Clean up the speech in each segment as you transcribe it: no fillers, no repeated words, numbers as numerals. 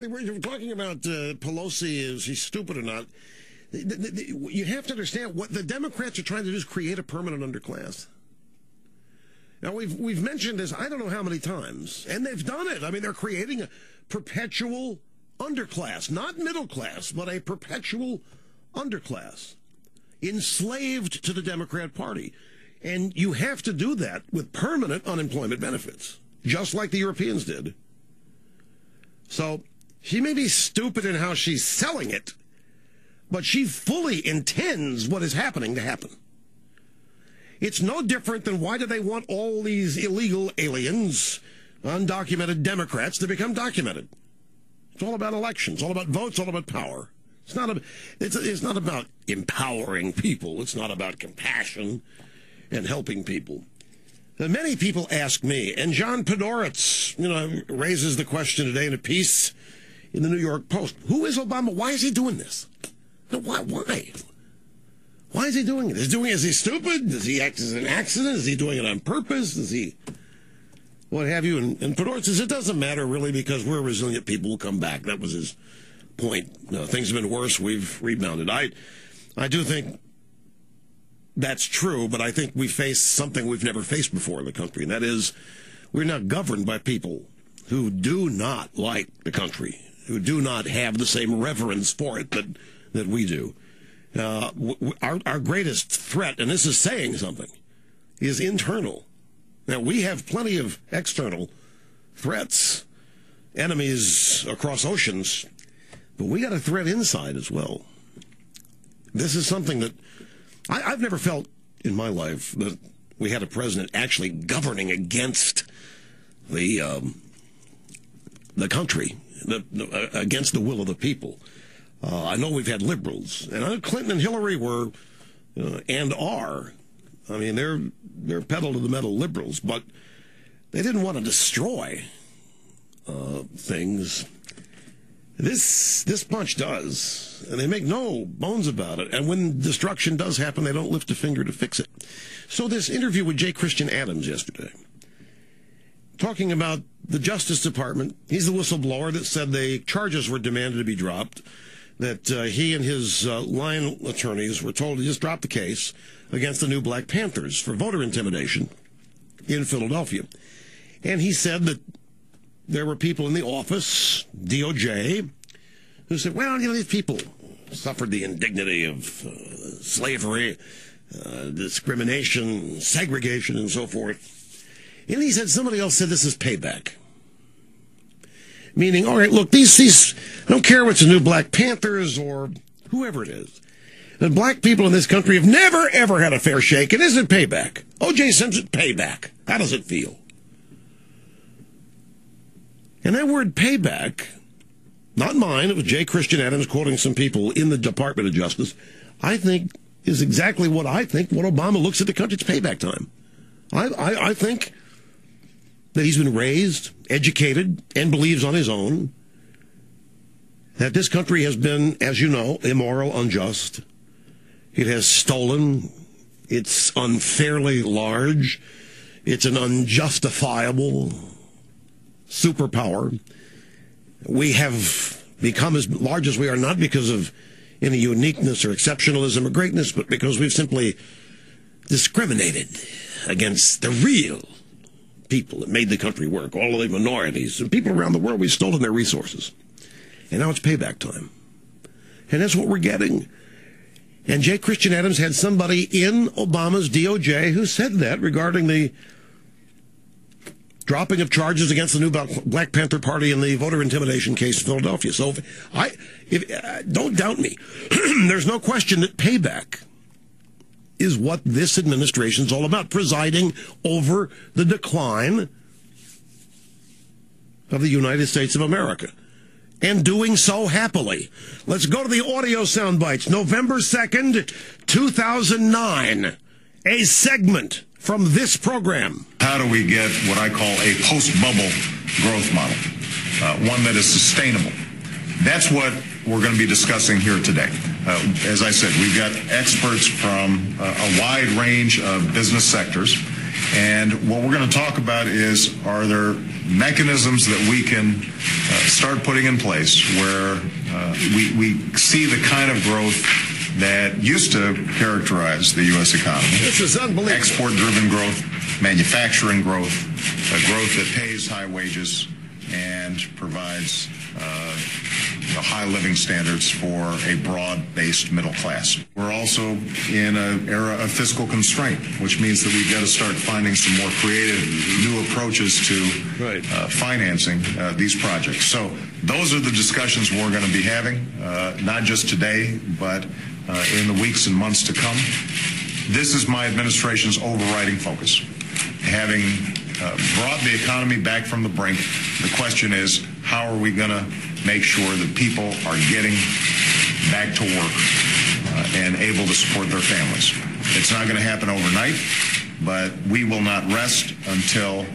We're talking about Pelosi, is she stupid or not? You have to understand what the Democrats are trying to do is create a permanent underclass. Now, we've mentioned this I don't know how many times, and they've done it. I mean, they're creating a perpetual underclass, not middle class, but a perpetual underclass, enslaved to the Democrat Party. And you have to do that with permanent unemployment benefits, just like the Europeans did. So she may be stupid in how she's selling it, but she fully intends what is happening to happen. It's no different than why do they want all these illegal aliens, undocumented Democrats, to become documented? It's all about elections, all about votes, all about power. It's not about empowering people. It's not about compassion and helping people. Many people ask me, and John Podhoretz, raises the question today in a piece in the New York Post. Who is Obama? Why is he doing this? Why? Why is he doing it? Is he stupid? Does he act as an accident? Is he doing it on purpose? Does he, what have you? And Podhoretz says it doesn't matter really because we're resilient people. We'll come back. That was his point. Things have been worse. We've rebounded. I do think that's true, but I think we face something we've never faced before in the country, and that is we're not governed by people who do not like the country, who do not have the same reverence for it that we do. Our greatest threat, and this is saying something, is internal. Now, we have plenty of external threats, enemies across oceans, but we got a threat inside as well. This is something that I've never felt in my life, that we had a president actually governing against the country, against the will of the people. I know we've had liberals, and Clinton and Hillary were, and are. I mean, they're pedal to the metal liberals, but they didn't want to destroy things. This bunch does, and they make no bones about it. And when destruction does happen, they don't lift a finger to fix it. So this interview with J. Christian Adams yesterday, talking about the Justice Department, he's the whistleblower that said the charges were demanded to be dropped, that he and his line attorneys were told to just drop the case against the new Black Panthers for voter intimidation in Philadelphia. And he said that there were people in the office, DOJ, who said, well, these people suffered the indignity of slavery, discrimination, segregation, and so forth. And he said, somebody else said this is payback. Meaning, all right, look, these I don't care if it's the new Black Panthers or whoever it is. The black people in this country have never, ever had a fair shake. It isn't payback. O.J. Simpson, payback. How does it feel? And that word payback, not mine, it was J. Christian Adams quoting some people in the Department of Justice, I think is exactly what I think when Obama looks at the country. It's payback time. I think that he's been raised, educated, and believes on his own that this country has been, as you know, immoral, unjust. It has stolen. It's unfairly large. It's an unjustifiable superpower. We have become as large as we are, not because of any uniqueness or exceptionalism or greatness, but because we've simply discriminated against the real people that made the country work, all of the minorities and people around the world. We've stolen their resources. And now it's payback time. And that's what we're getting. And J. Christian Adams had somebody in Obama's DOJ who said that regarding the dropping of charges against the new Black Panther Party in the voter intimidation case in Philadelphia. So don't doubt me. There's no question that payback is what this administration is all about, presiding over the decline of the United States of America, and doing so happily. Let's go to the audio sound bites. November 2nd, 2009, a segment from this program. How do we get what I call a post-bubble growth model, one that is sustainable? That's what we're going to be discussing here today. As I said, we've got experts from a wide range of business sectors, and what we're going to talk about is, are there mechanisms that we can start putting in place where we see the kind of growth that used to characterize the U.S. economy. This is unbelievable. Export-driven growth, manufacturing growth, growth that pays high wages and provides high living standards for a broad-based middle class. We're also in an era of fiscal constraint, which means that we've got to start finding some more creative new approaches to financing these projects. So those are the discussions we're going to be having, not just today, but in the weeks and months to come. This is my administration's overriding focus. Having brought the economy back from the brink, the question is, how are we going to make sure that people are getting back to work and able to support their families? It's not going to happen overnight, but we will not rest until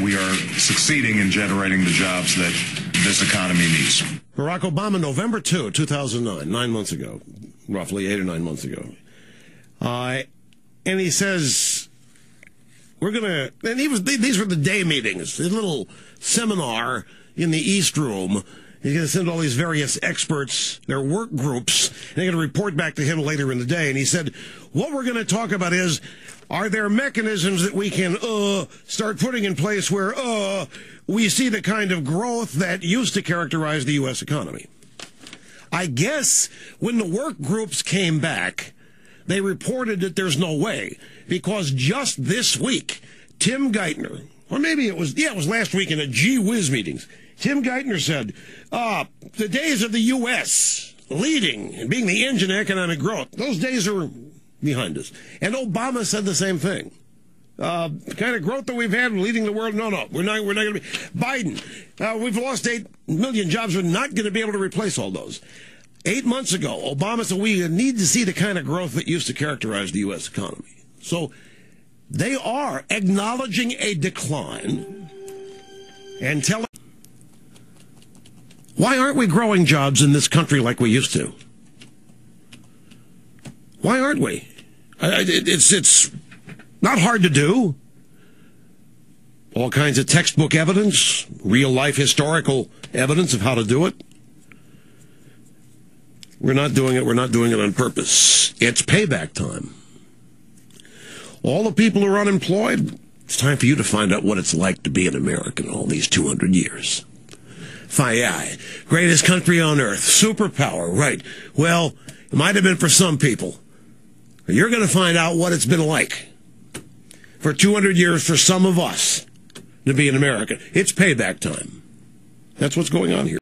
we are succeeding in generating the jobs that this economy needs. Barack Obama, November 2, 2009, 9 months ago, roughly 8 or 9 months ago. And he says, we're going to, and these were the day meetings, a little seminar in the East Room. He's going to send all these various experts, their work groups, and they're going to report back to him later in the day. And he said, what we're going to talk about is, are there mechanisms that we can start putting in place where we see the kind of growth that used to characterize the U.S. economy? I guess when the work groups came back, they reported that there's no way, because just this week, Tim Geithner, or maybe it was last week in a Gee Whiz meetings, Tim Geithner said, the days of the U.S. leading and being the engine of economic growth, those days are behind us. And Obama said the same thing. The kind of growth that we've had leading the world, no, we're not going to be. Biden, we've lost 8 million jobs. We're not going to be able to replace all those. 8 months ago, Obama said we need to see the kind of growth that used to characterize the U.S. economy. So they are acknowledging a decline and telling. Why aren't we growing jobs in this country like we used to? Why aren't we? It's not hard to do. All kinds of textbook evidence, real-life historical evidence of how to do it. We're not doing it. We're not doing it on purpose. It's payback time. All the people who are unemployed, it's time for you to find out what it's like to be an American all these 200 years. Greatest country on earth, superpower, right. Well, it might have been for some people. You're going to find out what it's been like for 200 years for some of us to be an American. It's payback time. That's what's going on here.